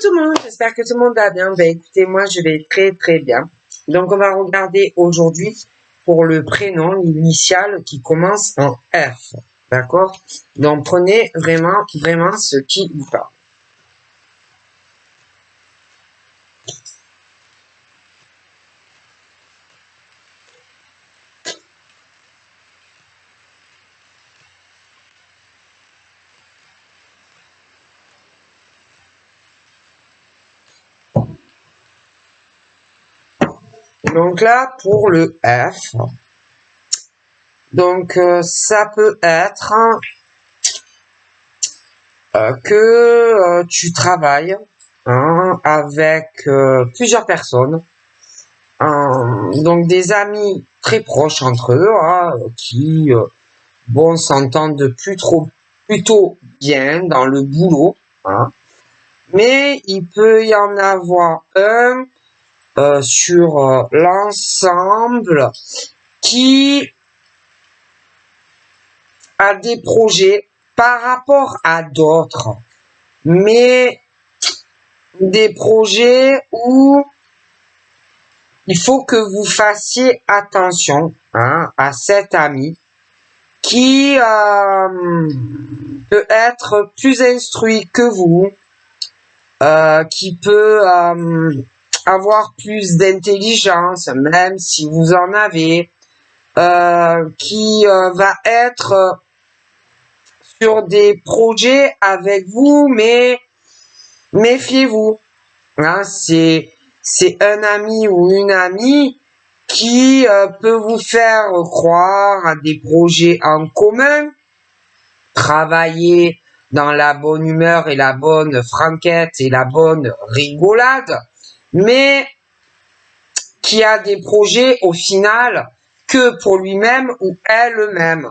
tout le monde, j'espère que tout le monde va bien. Ben, écoutez, moi je vais très très bien. Donc on va regarder aujourd'hui pour le prénom initial qui commence en F. D'accord? Donc prenez vraiment ce qui vous parle. Donc là, pour le F, donc ça peut être que tu travailles avec plusieurs personnes, donc des amis très proches entre eux, qui s'entendent plutôt bien dans le boulot, mais il peut y en avoir un sur l'ensemble qui a des projets par rapport à d'autres, mais des projets où il faut que vous fassiez attention à cet ami qui peut être plus instruit que vous, qui peut avoir plus d'intelligence, même si vous en avez, qui va être sur des projets avec vous, mais méfiez-vous. C'est un ami ou une amie qui peut vous faire croire à des projets en commun, travailler dans la bonne humeur et la bonne franquette et la bonne rigolade, mais qui a des projets au final que pour lui-même ou elle-même.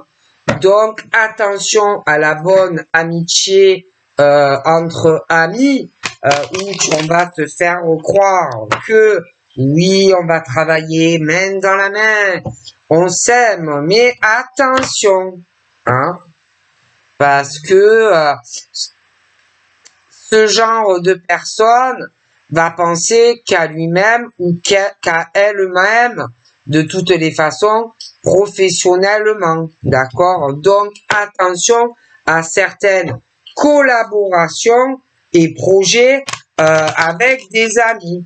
Donc attention à la bonne amitié entre amis, où on va te faire croire que oui, on va travailler main dans la main, on s'aime, mais attention, parce que ce genre de personne va penser qu'à lui-même ou qu'à elle-même, de toutes les façons, professionnellement, d'accord? Donc, attention à certaines collaborations et projets avec des amis,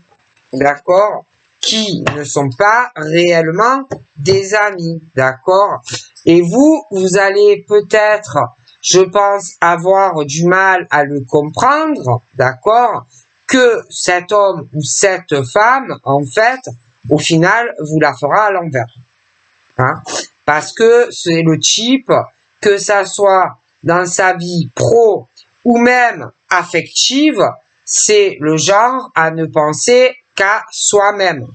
d'accord? Qui ne sont pas réellement des amis, d'accord? Et vous allez peut-être, je pense, avoir du mal à le comprendre, d'accord? Que cet homme ou cette femme, en fait, au final, vous la fera à l'envers. Parce que c'est le type, que ça soit dans sa vie pro ou même affective, c'est le genre à ne penser qu'à soi-même.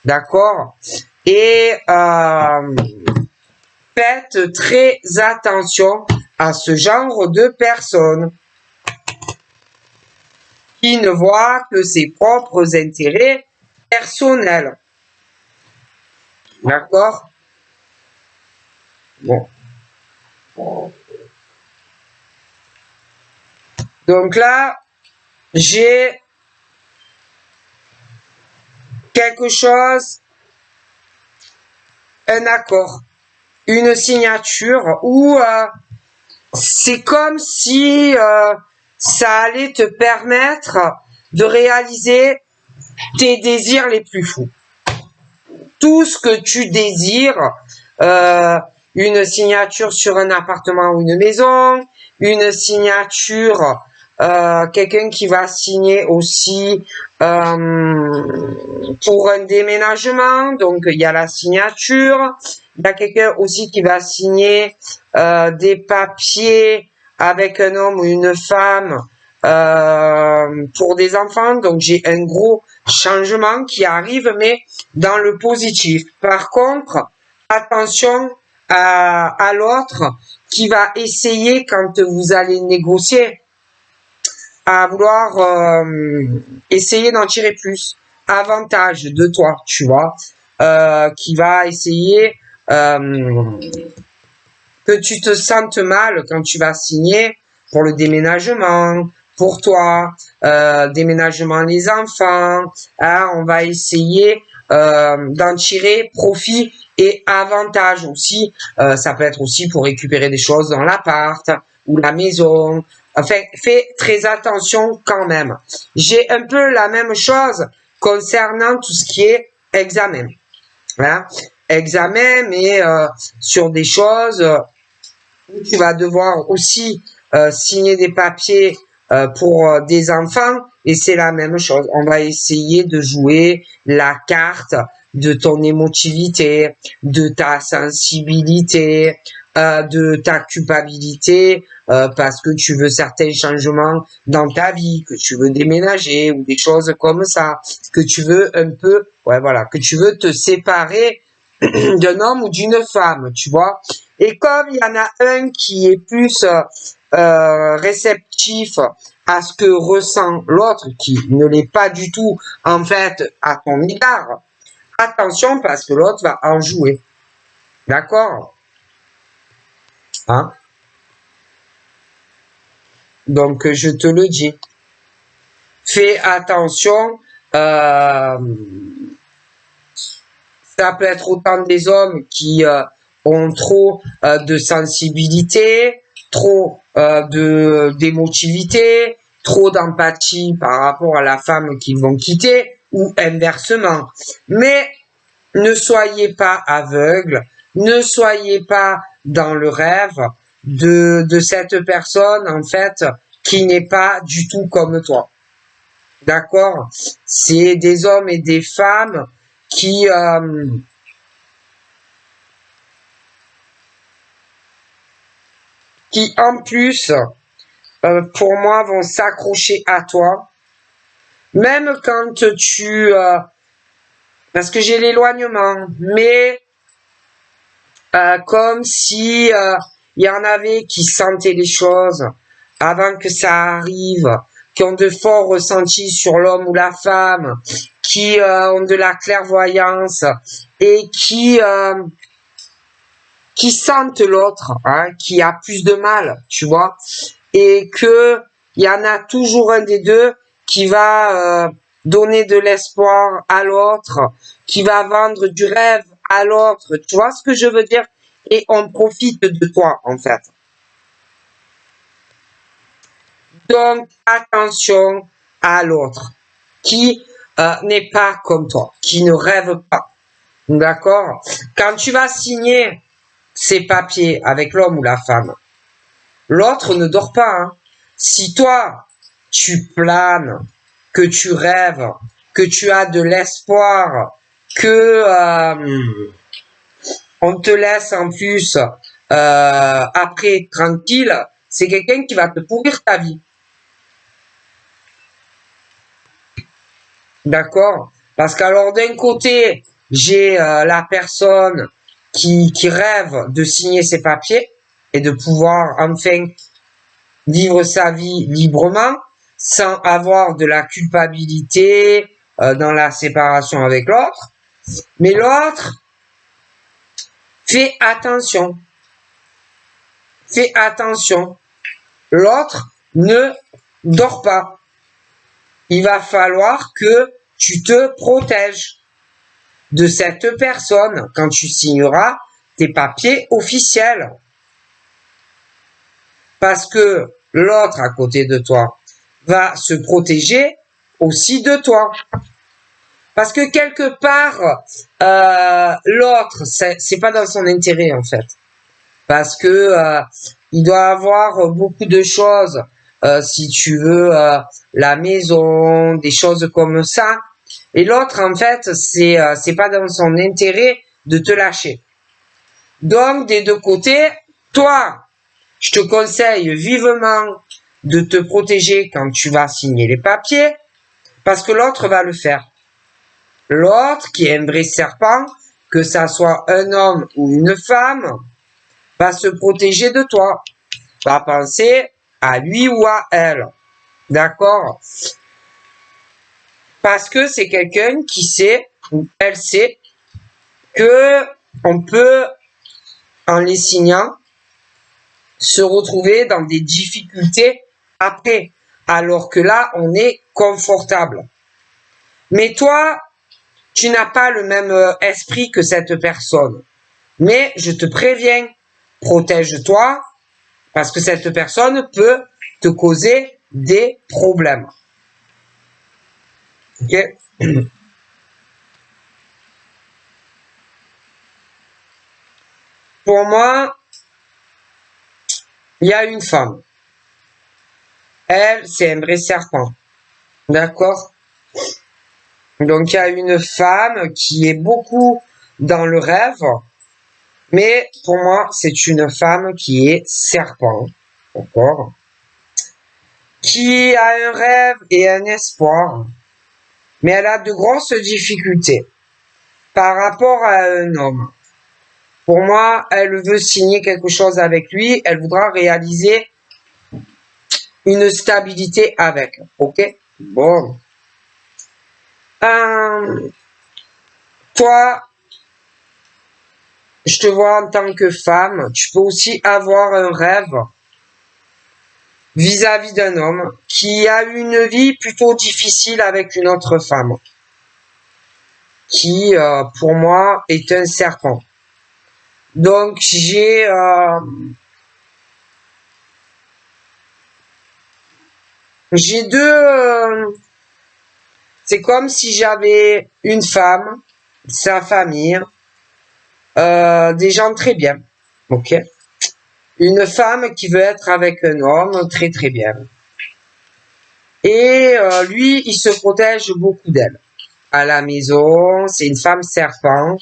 D'accord? Et faites très attention à ce genre de personnes qui ne voient que ses propres intérêts personnels. D'accord? Bon. Donc là, j'ai quelque chose, un accord, une signature où c'est comme si ça allait te permettre de réaliser tes désirs les plus fous. Tout ce que tu désires, une signature sur un appartement ou une maison, une signature, quelqu'un qui va signer aussi pour un déménagement, donc il y a la signature, il y a quelqu'un aussi qui va signer des papiers avec un homme ou une femme pour des enfants, donc j'ai un gros changement qui arrive, mais dans le positif. Par contre, attention à l'autre qui va essayer, quand vous allez négocier, à vouloir essayer d'en tirer plus, avantage de toi, tu vois, qui va essayer que tu te sentes mal quand tu vas signer pour le déménagement, pour toi, déménagement des enfants, hein, on va essayer d'en tirer profit et avantage aussi. Ça peut être aussi pour récupérer des choses dans l'appart ou la maison. Enfin, fais très attention quand même. J'ai un peu la même chose concernant tout ce qui est examen. Hein? Examen, mais sur des choses où tu vas devoir aussi signer des papiers pour des enfants, et c'est la même chose. On va essayer de jouer la carte de ton émotivité, de ta sensibilité, de ta culpabilité, parce que tu veux certains changements dans ta vie, que tu veux déménager ou des choses comme ça, que tu veux un peu, ouais voilà, que tu veux te séparer d'un homme ou d'une femme, tu vois. Et comme il y en a un qui est plus réceptif à ce que ressent l'autre, qui ne l'est pas du tout en fait à ton égard, attention parce que l'autre va en jouer. D'accord? Hein? Donc je te le dis. Fais attention. Ça peut être autant des hommes qui ont trop de sensibilité, trop d'émotivité, trop d'empathie par rapport à la femme qu'ils vont quitter, ou inversement. Mais ne soyez pas aveugles, ne soyez pas dans le rêve de cette personne, en fait, qui n'est pas du tout comme toi. D'accord? C'est des hommes et des femmes qui en plus, pour moi, vont s'accrocher à toi, même quand tu... parce que j'ai l'éloignement, mais comme si il y en avait qui sentaient les choses avant que ça arrive, qui ont de forts ressentis sur l'homme ou la femme, qui ont de la clairvoyance et qui sentent l'autre, hein, qui a plus de mal, tu vois, et que il y en a toujours un des deux qui va donner de l'espoir à l'autre, qui va vendre du rêve à l'autre, tu vois ce que je veux dire? Et on profite de toi, en fait. Donc, attention à l'autre, qui n'est pas comme toi, qui ne rêve pas. D'accord? Quand tu vas signer ces papiers avec l'homme ou la femme, l'autre ne dort pas. Hein. Si toi, tu planes, que tu rêves, que tu as de l'espoir, que on te laisse en plus après tranquille, c'est quelqu'un qui va te pourrir ta vie. D'accord? Parce qu'alors d'un côté, j'ai la personne qui rêve de signer ses papiers et de pouvoir enfin vivre sa vie librement sans avoir de la culpabilité dans la séparation avec l'autre. Mais l'autre, fais attention. Fais attention. L'autre ne dort pas. Il va falloir que tu te protèges de cette personne quand tu signeras tes papiers officiels. Parce que l'autre à côté de toi va se protéger aussi de toi. Parce que quelque part, l'autre, c'est pas dans son intérêt en fait. Parce que il doit avoir beaucoup de choses, si tu veux, la maison, des choses comme ça. Et l'autre, en fait, c'est pas dans son intérêt de te lâcher. Donc, des deux côtés, toi, je te conseille vivement de te protéger quand tu vas signer les papiers, parce que l'autre va le faire. L'autre, qui est un vrai serpent, que ça soit un homme ou une femme, va se protéger de toi. Va penser à lui ou à elle. D'accord? Parce que c'est quelqu'un qui sait, ou elle sait, que on peut, en les signant, se retrouver dans des difficultés après. alors que là, on est confortable. Mais toi, tu n'as pas le même esprit que cette personne. Mais je te préviens, protège-toi, parce que cette personne peut te causer des problèmes. Ok? Pour moi, il y a une femme. Elle, c'est un vrai serpent. D'accord? Donc, il y a une femme qui est beaucoup dans le rêve, mais pour moi, c'est une femme qui est serpent. D'accord? Qui a un rêve et un espoir, mais elle a de grosses difficultés par rapport à un homme. Pour moi, elle veut signer quelque chose avec lui, elle voudra réaliser une stabilité avec. Ok? Bon. Toi, je te vois en tant que femme, tu peux aussi avoir un rêve vis-à-vis d'un homme qui a une vie plutôt difficile avec une autre femme, qui, pour moi, est un serpent. Donc, j'ai deux, c'est comme si j'avais une femme, sa famille, des gens très bien, ok? Une femme qui veut être avec un homme très très bien. Et lui, il se protège beaucoup d'elle. À la maison, c'est une femme serpent.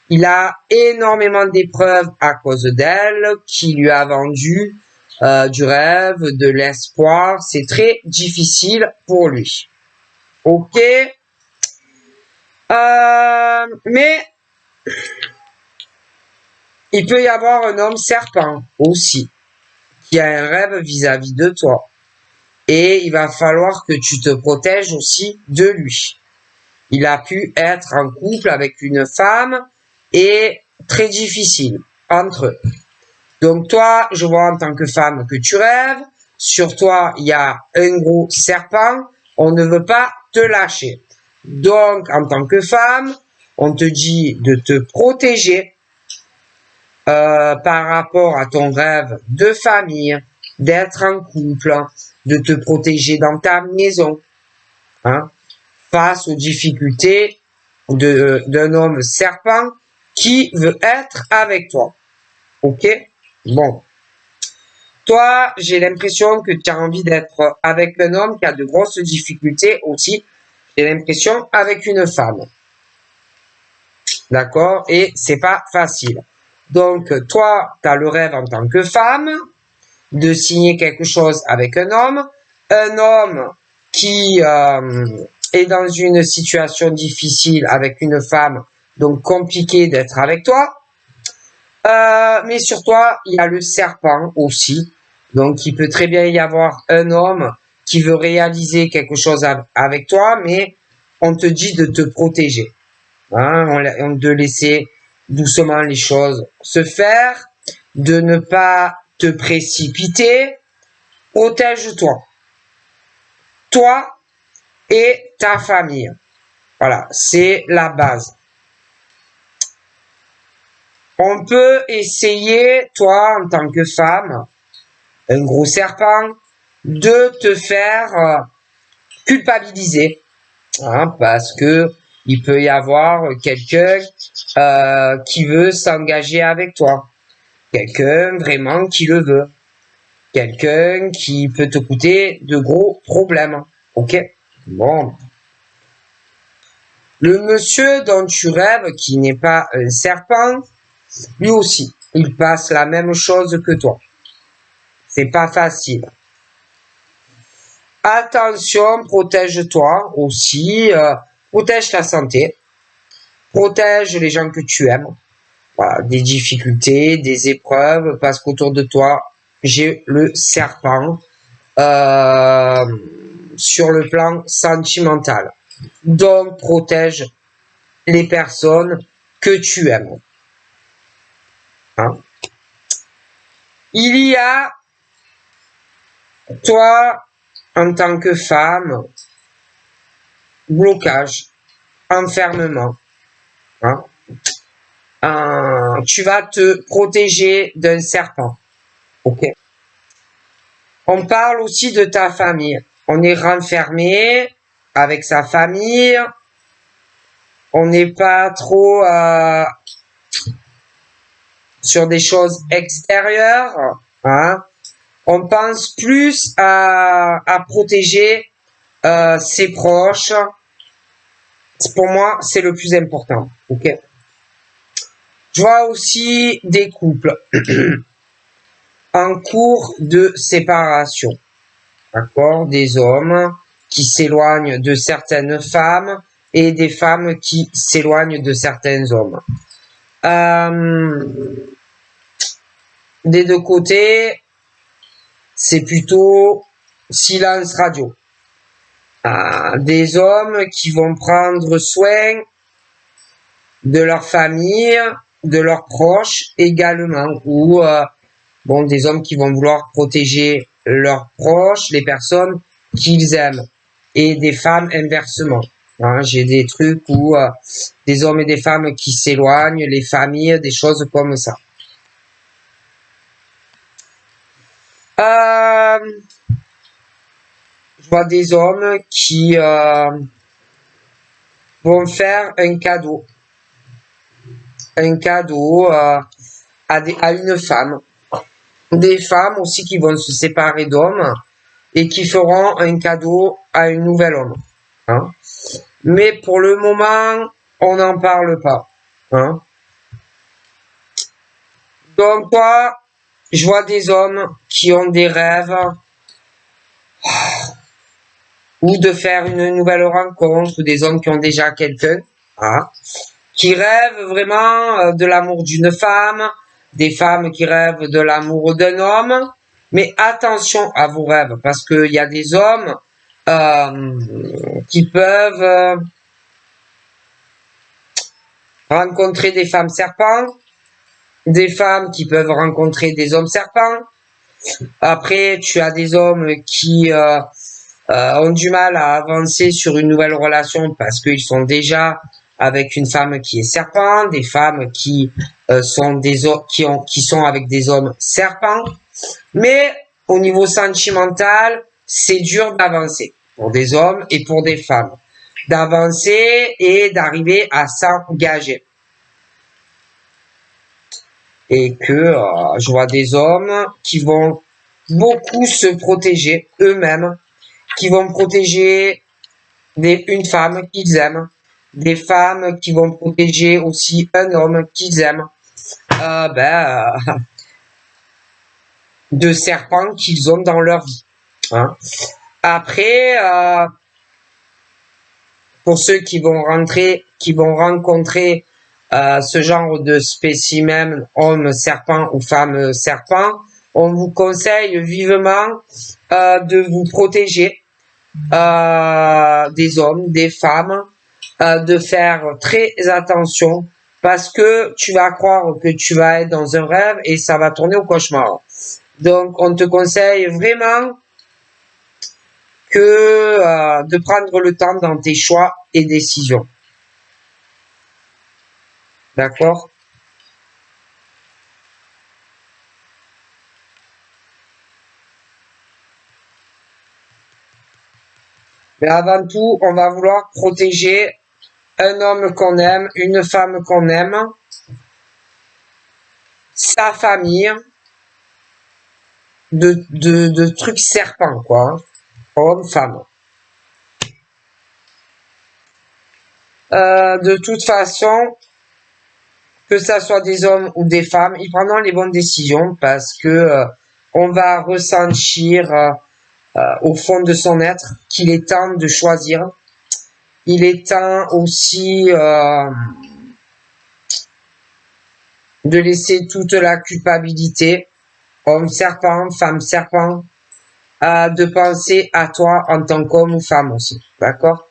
Il a énormément d'épreuves à cause d'elle, qui lui a vendu du rêve, de l'espoir. C'est très difficile pour lui. Ok? Mais il peut y avoir un homme serpent aussi, qui a un rêve vis-à-vis de toi. Et il va falloir que tu te protèges aussi de lui. Il a pu être en couple avec une femme et très difficile entre eux. Donc toi, je vois en tant que femme que tu rêves. Sur toi, il y a un gros serpent. On ne veut pas te lâcher. Donc, en tant que femme, on te dit de te protéger par rapport à ton rêve de famille, d'être en couple, de te protéger dans ta maison, hein, face aux difficultés d'un homme serpent qui veut être avec toi. Ok? Bon. Toi, j'ai l'impression que tu as envie d'être avec un homme qui a de grosses difficultés aussi. J'ai l'impression avec une femme. D'accord? Et c'est pas facile. Donc, toi, tu as le rêve en tant que femme de signer quelque chose avec un homme qui est dans une situation difficile avec une femme, donc compliqué d'être avec toi. Mais sur toi, il y a le serpent aussi. Donc, il peut très bien y avoir un homme qui veut réaliser quelque chose avec toi, mais on te dit de te protéger. Hein, de laisser doucement les choses se faire, de ne pas te précipiter. Protège-toi. Toi et ta famille. Voilà, c'est la base. On peut essayer, toi, en tant que femme, un gros serpent, de te faire culpabiliser. Hein, parce que il peut y avoir quelqu'un qui veut s'engager avec toi. Quelqu'un vraiment qui le veut. Quelqu'un qui peut te coûter de gros problèmes. Ok? Bon. Le monsieur dont tu rêves, qui n'est pas un serpent, lui aussi, il passe la même chose que toi. C'est pas facile. Attention, protège-toi aussi, protège ta santé, protège les gens que tu aimes. Voilà, des difficultés, des épreuves, parce qu'autour de toi, j'ai le serpent sur le plan sentimental. Donc, protège les personnes que tu aimes. Hein? Il y a, toi, en tant que femme, blocage, enfermement. Hein. Tu vas te protéger d'un serpent. Ok. On parle aussi de ta famille. On est renfermé avec sa famille. On n'est pas trop sur des choses extérieures. Hein. On pense plus à protéger ses proches. Pour moi, c'est le plus important. Ok. Je vois aussi des couples en cours de séparation. D'accord? Des hommes qui s'éloignent de certaines femmes et des femmes qui s'éloignent de certains hommes. Des deux côtés, c'est plutôt silence radio. Des hommes qui vont prendre soin de leur famille, de leurs proches également, ou bon, des hommes qui vont vouloir protéger leurs proches, les personnes qu'ils aiment, et des femmes inversement. Hein, j'ai des trucs où des hommes et des femmes qui s'éloignent, les familles, des choses comme ça. Je vois des hommes qui vont faire un cadeau. Un cadeau à une femme. Des femmes aussi qui vont se séparer d'hommes et qui feront un cadeau à un nouvel homme. Hein. Mais pour le moment, on n'en parle pas. Hein. Donc, moi, je vois des hommes qui ont des rêves ou de faire une nouvelle rencontre, des hommes qui ont déjà quelqu'un, hein, qui rêvent vraiment de l'amour d'une femme, des femmes qui rêvent de l'amour d'un homme. Mais attention à vos rêves, parce qu'il y a des hommes qui peuvent rencontrer des femmes serpents, des femmes qui peuvent rencontrer des hommes serpents. Après, tu as des hommes qui ont du mal à avancer sur une nouvelle relation parce qu'ils sont déjà avec une femme qui est serpent, des femmes qui sont avec des hommes serpents. Mais au niveau sentimental, c'est dur d'avancer pour des hommes et pour des femmes, d'avancer et d'arriver à s'engager. Et que je vois des hommes qui vont beaucoup se protéger eux-mêmes, qui vont protéger une femme qu'ils aiment, des femmes qui vont protéger aussi un homme qu'ils aiment, de serpents qu'ils ont dans leur vie. Hein. Après, pour ceux qui vont rencontrer ce genre de spécimen, homme serpent ou femme serpent, on vous conseille vivement de vous protéger des hommes, des femmes, de faire très attention parce que tu vas croire que tu vas être dans un rêve et ça va tourner au cauchemar. Donc, on te conseille vraiment que de prendre le temps dans tes choix et décisions. D'accord? Mais avant tout, on va vouloir protéger un homme qu'on aime, une femme qu'on aime, sa famille, de trucs serpents, quoi. Homme, femme. De toute façon, que ça soit des hommes ou des femmes, ils prendront les bonnes décisions parce que on va ressentir au fond de son être qu'il est temps de choisir. Il est temps aussi de laisser toute la culpabilité, homme serpent, femme serpent, de penser à toi en tant qu'homme ou femme aussi. D'accord?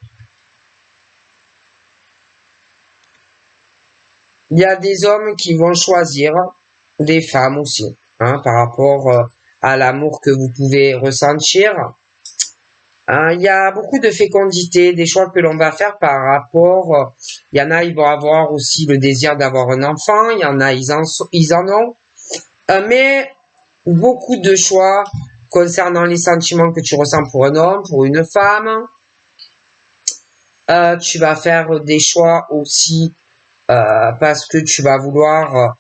Il y a des hommes qui vont choisir des femmes aussi, hein, par rapport à l'amour que vous pouvez ressentir. Hein, il y a beaucoup de fécondité, des choix que l'on va faire par rapport. Il y en a, ils vont avoir aussi le désir d'avoir un enfant. Il y en a, ils en ont. Mais beaucoup de choix concernant les sentiments que tu ressens pour un homme, pour une femme. Tu vas faire des choix aussi parce que tu vas vouloir,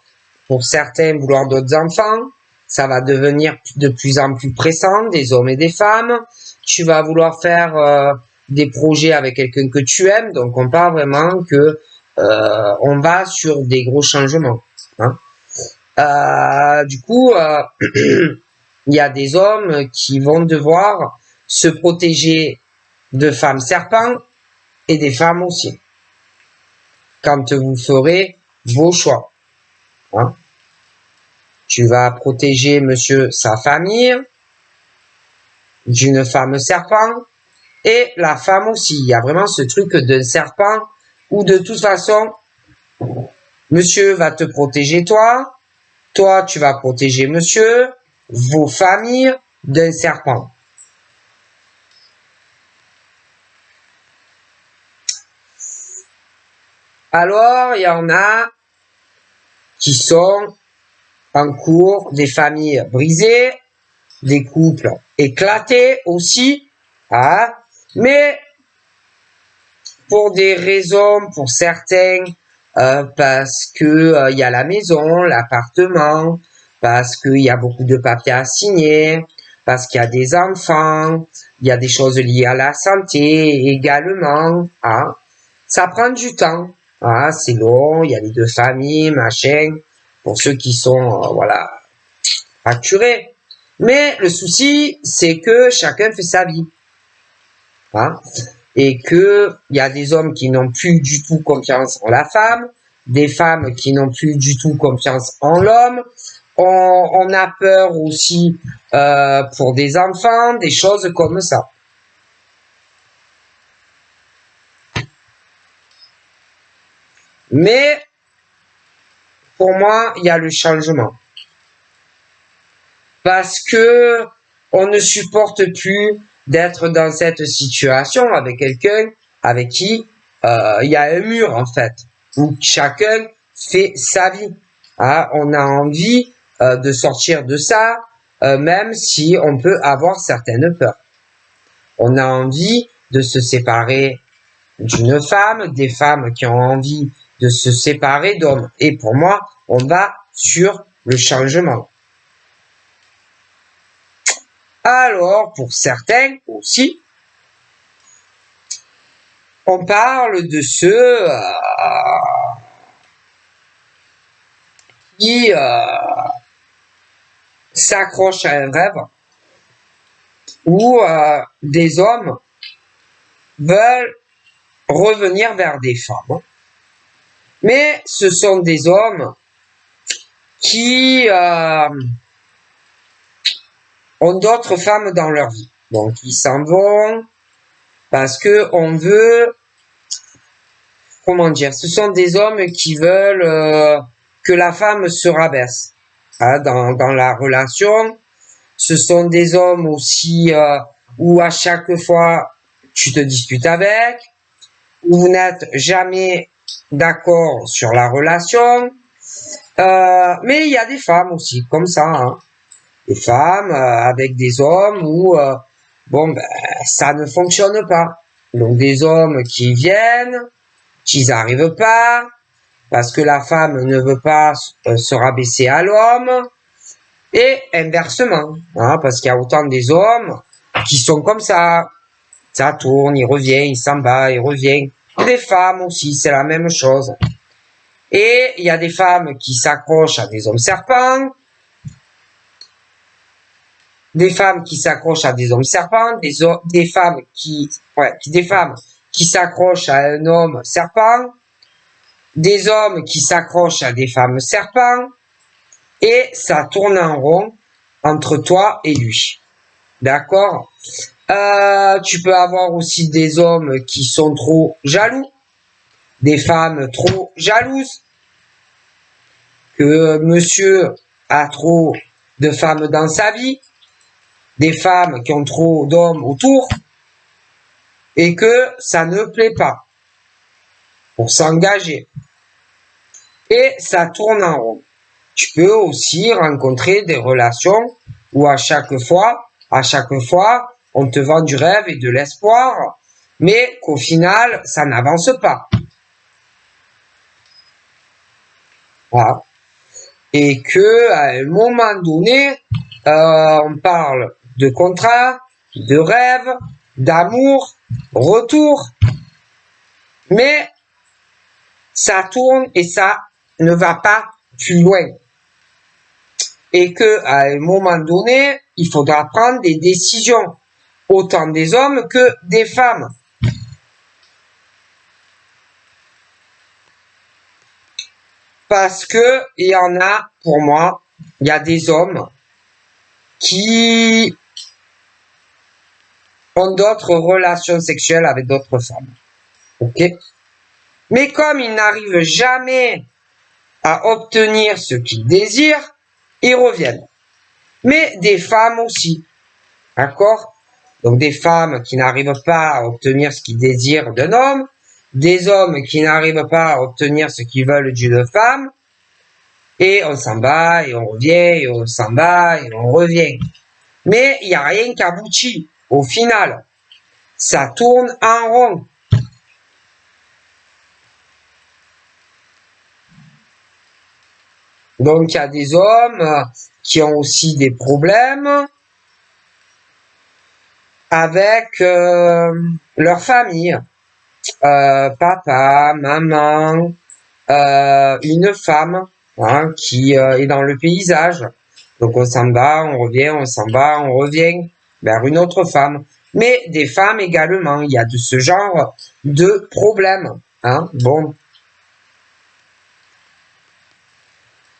pour certains, vouloir d'autres enfants. Ça va devenir de plus en plus pressant, des hommes et des femmes. Tu vas vouloir faire des projets avec quelqu'un que tu aimes. Donc, on parle vraiment que on va sur des gros changements. Hein. Du coup, il y a des hommes qui vont devoir se protéger de femmes serpents et des femmes aussi. Quand vous ferez vos choix. Hein. Tu vas protéger monsieur sa famille d'une femme serpent et la femme aussi. Il y a vraiment ce truc d'un serpent où de toute façon, monsieur va te protéger toi, toi tu vas protéger monsieur, vos familles d'un serpent. Alors, il y en a qui sont en cours, des familles brisées, des couples éclatés aussi, hein, mais pour des raisons, pour certains, parce que il y a la maison, l'appartement, parce qu'il y a beaucoup de papiers à signer, parce qu'il y a des enfants, il y a des choses liées à la santé également, hein. Ça prend du temps, hein, c'est long, il y a les deux familles, machin, pour ceux qui sont, voilà, facturés. Mais le souci, c'est que chacun fait sa vie. Hein, et que il y a des hommes qui n'ont plus du tout confiance en la femme, des femmes qui n'ont plus du tout confiance en l'homme. On a peur aussi pour des enfants, des choses comme ça. Mais pour moi, il y a le changement. Parce que on ne supporte plus d'être dans cette situation avec quelqu'un avec qui il y a un mur en fait, où chacun fait sa vie. Hein, on a envie de sortir de ça, même si on peut avoir certaines peurs. On a envie de se séparer d'une femme, des femmes qui ont envie de se séparer d'hommes. Et pour moi, on va sur le changement. Alors, pour certains aussi, on parle de ceux qui s'accrochent à un rêve où des hommes veulent revenir vers des femmes. Mais ce sont des hommes qui ont d'autres femmes dans leur vie. Donc, ils s'en vont parce que on veut, comment dire, ce sont des hommes qui veulent que la femme se rabaisse hein, dans la relation. Ce sont des hommes aussi où à chaque fois tu te disputes avec, où vous n'êtes jamais d'accord sur la relation. Mais il y a des femmes aussi comme ça, hein. Des femmes avec des hommes où bon ben ça ne fonctionne pas. Donc des hommes qui viennent, qui n'arrivent pas, parce que la femme ne veut pas se rabaisser à l'homme, et inversement, hein, parce qu'il y a autant des hommes qui sont comme ça. Ça tourne, il revient, il s'en va, il revient. Des femmes aussi, c'est la même chose. Et il y a des femmes qui s'accrochent à des hommes serpents, des femmes qui s'accrochent à des hommes serpents, des femmes qui s'accrochent à un homme serpent, des hommes qui s'accrochent à des femmes serpents, et ça tourne en rond entre toi et lui. D'accord? Tu peux avoir aussi des hommes qui sont trop jaloux, des femmes trop jalouses, que monsieur a trop de femmes dans sa vie, des femmes qui ont trop d'hommes autour, et que ça ne plaît pas pour s'engager. Et ça tourne en rond. Tu peux aussi rencontrer des relations où à chaque fois, on te vend du rêve et de l'espoir, mais qu'au final, ça n'avance pas. Voilà. Et que à un moment donné, on parle de contrat, de rêve, d'amour, retour, mais ça tourne et ça ne va pas plus loin. Et que à un moment donné, il faudra prendre des décisions, autant des hommes que des femmes. Parce que il y en a, pour moi, il y a des hommes qui ont d'autres relations sexuelles avec d'autres femmes. Ok? Mais comme ils n'arrivent jamais à obtenir ce qu'ils désirent, ils reviennent. Mais des femmes aussi. D'accord? Donc des femmes qui n'arrivent pas à obtenir ce qu'ils désirent d'un homme, des hommes qui n'arrivent pas à obtenir ce qu'ils veulent d'une femme, et on s'en bat, et on revient, et on s'en bat, et on revient. Mais il n'y a rien qui aboutit. Au final, ça tourne en rond. Donc il y a des hommes qui ont aussi des problèmes avec leur famille. Papa, maman, une femme hein, qui est dans le paysage. Donc on s'en bat, on revient, on s'en bat, on revient vers une autre femme. Mais des femmes également, il y a de ce genre de problèmes. Hein. Bon.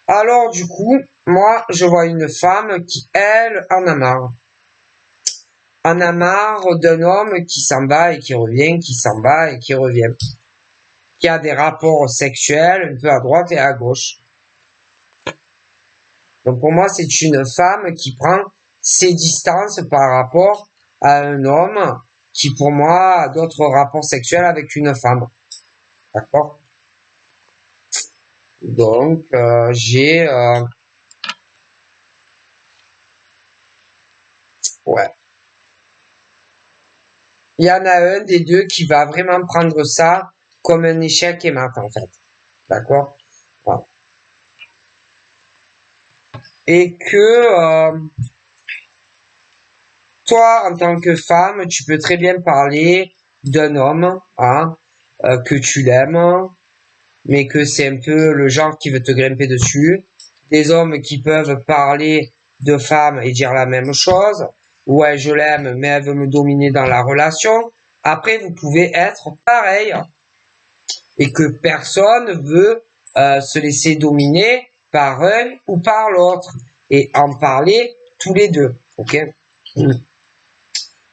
Alors du coup, moi je vois une femme qui, elle, en a marre. En a marre d'un homme qui s'en va et qui revient, qui s'en va et qui revient. Qui a des rapports sexuels un peu à droite et à gauche. Donc pour moi, c'est une femme qui prend ses distances par rapport à un homme qui pour moi a d'autres rapports sexuels avec une femme. D'accord? Donc j'ai... ouais. Il y en a un des deux qui va vraiment prendre ça comme un échec et mat en fait. D'accord? Voilà. Et que... toi, en tant que femme, tu peux très bien parler d'un homme hein, que tu l'aimes, mais que c'est un peu le genre qui veut te grimper dessus. Des hommes qui peuvent parler de femmes et dire la même chose. Ouais, je l'aime, mais elle veut me dominer dans la relation. Après, vous pouvez être pareil et que personne veut se laisser dominer par un ou par l'autre et en parler tous les deux. Ok?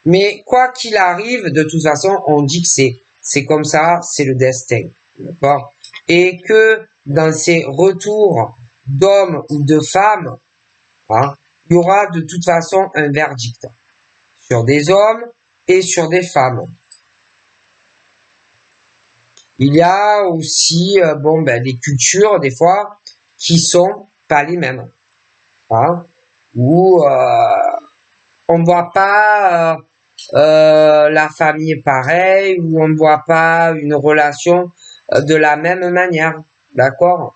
Mais quoi qu'il arrive, de toute façon, on dit que c'est comme ça, c'est le destin. D'accord? Et que dans ces retours d'hommes ou de femmes, hein, il y aura de toute façon un verdict sur des hommes et sur des femmes. Il y a aussi des cultures des fois qui sont pas les mêmes, hein, où on voit pas la famille est pareille, où on ne voit pas une relation de la même manière, d'accord?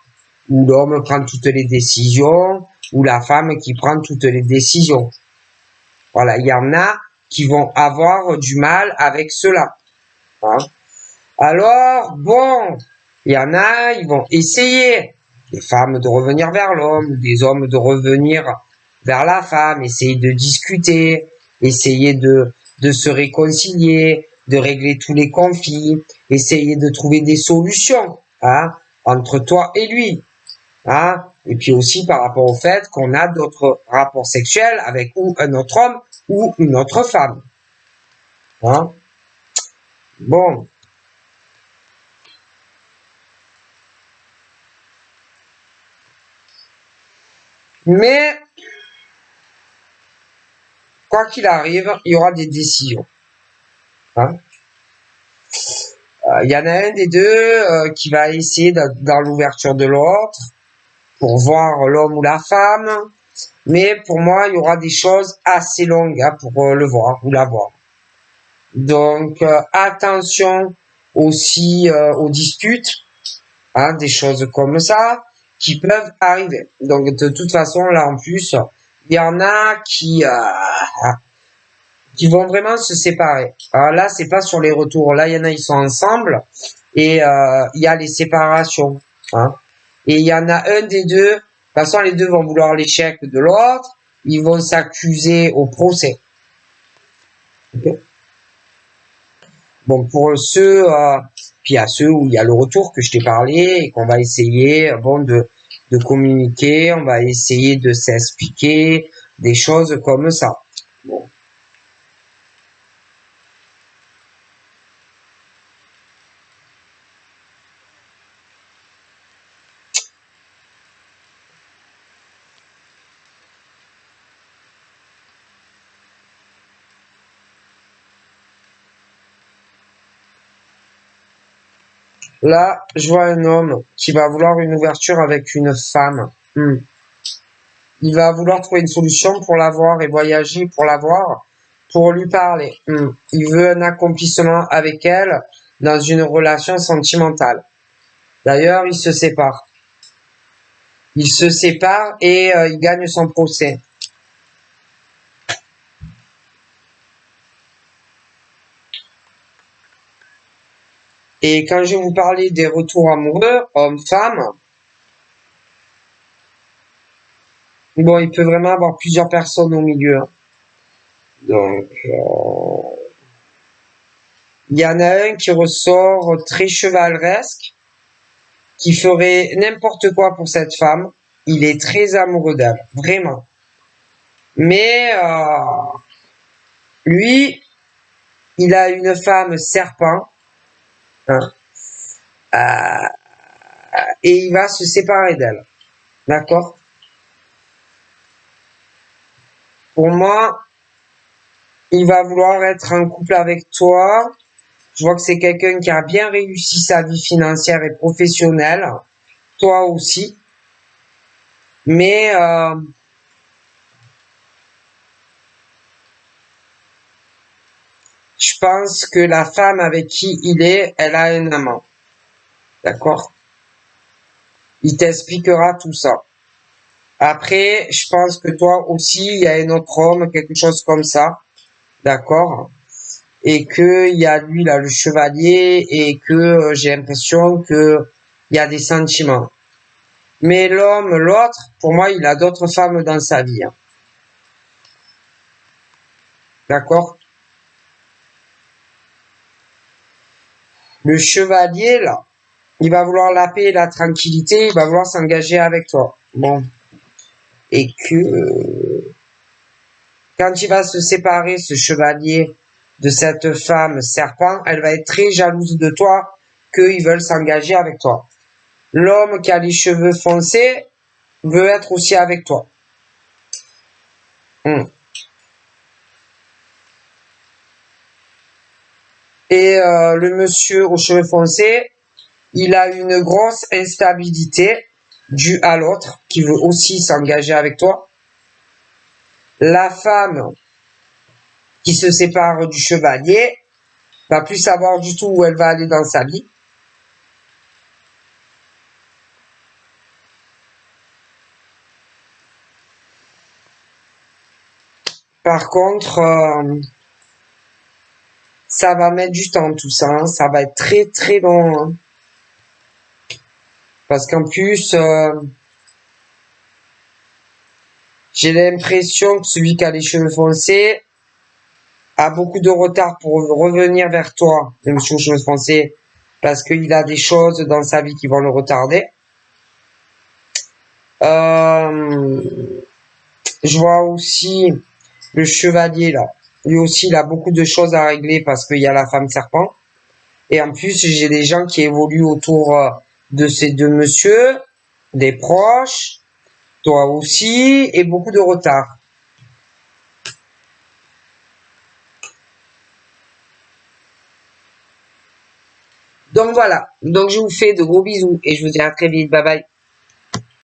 Où l'homme prend toutes les décisions, ou la femme qui prend toutes les décisions. Voilà, il y en a qui vont avoir du mal avec cela. Hein? Alors, bon, il y en a, ils vont essayer, les femmes de revenir vers l'homme, des hommes de revenir vers la femme, essayer de discuter, essayer de se réconcilier, de régler tous les conflits, essayer de trouver des solutions hein, entre toi et lui. Hein. Et puis aussi par rapport au fait qu'on a d'autres rapports sexuels avec ou un autre homme ou une autre femme. Hein. Bon. Mais, quoi qu'il arrive, il y aura des décisions. Hein. Il y en a un des deux qui va essayer dans l'ouverture de l'autre pour voir l'homme ou la femme. Mais pour moi, il y aura des choses assez longues hein, pour le voir ou la voir. Donc, attention aussi aux disputes, hein, des choses comme ça qui peuvent arriver. Donc, de toute façon, là en plus, il y en a qui vont vraiment se séparer. Alors là, c'est pas sur les retours. Là, il y en a, ils sont ensemble et il y a les séparations. Hein. Et il y en a un des deux. De toute façon, les deux vont vouloir l'échec de l'autre. Ils vont s'accuser au procès. Okay. Bon, pour ceux, puis il y a ceux où il y a le retour que je t'ai parlé et qu'on va essayer, bon, de communiquer. On va essayer de s'expliquer des choses comme ça. Bon. Là, je vois un homme qui va vouloir une ouverture avec une femme. Il va vouloir trouver une solution pour l'avoir et voyager pour l'avoir, pour lui parler. Il veut un accomplissement avec elle dans une relation sentimentale. D'ailleurs, il se sépare. Il se sépare et il gagne son procès. Et quand je vais vous parler des retours amoureux, homme-femme, bon, il peut vraiment avoir plusieurs personnes au milieu. Donc, il y en a un qui ressort très chevaleresque, qui ferait n'importe quoi pour cette femme. Il est très amoureux d'elle, vraiment. Mais lui, il a une femme serpent, hein, et il va se séparer d'elle. D'accord? Pour moi, il va vouloir être en couple avec toi. Je vois que c'est quelqu'un qui a bien réussi sa vie financière et professionnelle. Toi aussi. Mais je pense que la femme avec qui il est, elle a un amant. D'accord? Il t'expliquera tout ça. Après, je pense que toi aussi, il y a un autre homme, quelque chose comme ça. D'accord? Et que il y a lui, là, le chevalier, et que j'ai l'impression que il y a des sentiments. Mais l'homme, l'autre, pour moi, il a d'autres femmes dans sa vie. Hein. D'accord? Le chevalier, là, il va vouloir la paix et la tranquillité, il va vouloir s'engager avec toi. Bon. Et que quand il va se séparer, ce chevalier, de cette femme serpent, elle va être très jalouse de toi, qu'ils veulent s'engager avec toi. L'homme qui a les cheveux foncés veut être aussi avec toi. Et le monsieur aux cheveux foncés, il a une grosse instabilité due à l'autre qui veut aussi s'engager avec toi. La femme qui se sépare du chevalier va plus savoir du tout où elle va aller dans sa vie. Par contre, ça va mettre du temps tout ça, hein. Ça va être très très long. Hein. Parce qu'en plus, j'ai l'impression que celui qui a les cheveux foncés a beaucoup de retard pour revenir vers toi, le monsieur aux cheveux foncés, parce qu'il a des choses dans sa vie qui vont le retarder. Je vois aussi le chevalier là. Lui aussi, il a beaucoup de choses à régler parce qu'il y a la femme serpent. Et en plus, j'ai des gens qui évoluent autour de ces deux messieurs, des proches, toi aussi, et beaucoup de retard. Donc voilà. Donc je vous fais de gros bisous et je vous dis à très vite. Bye bye.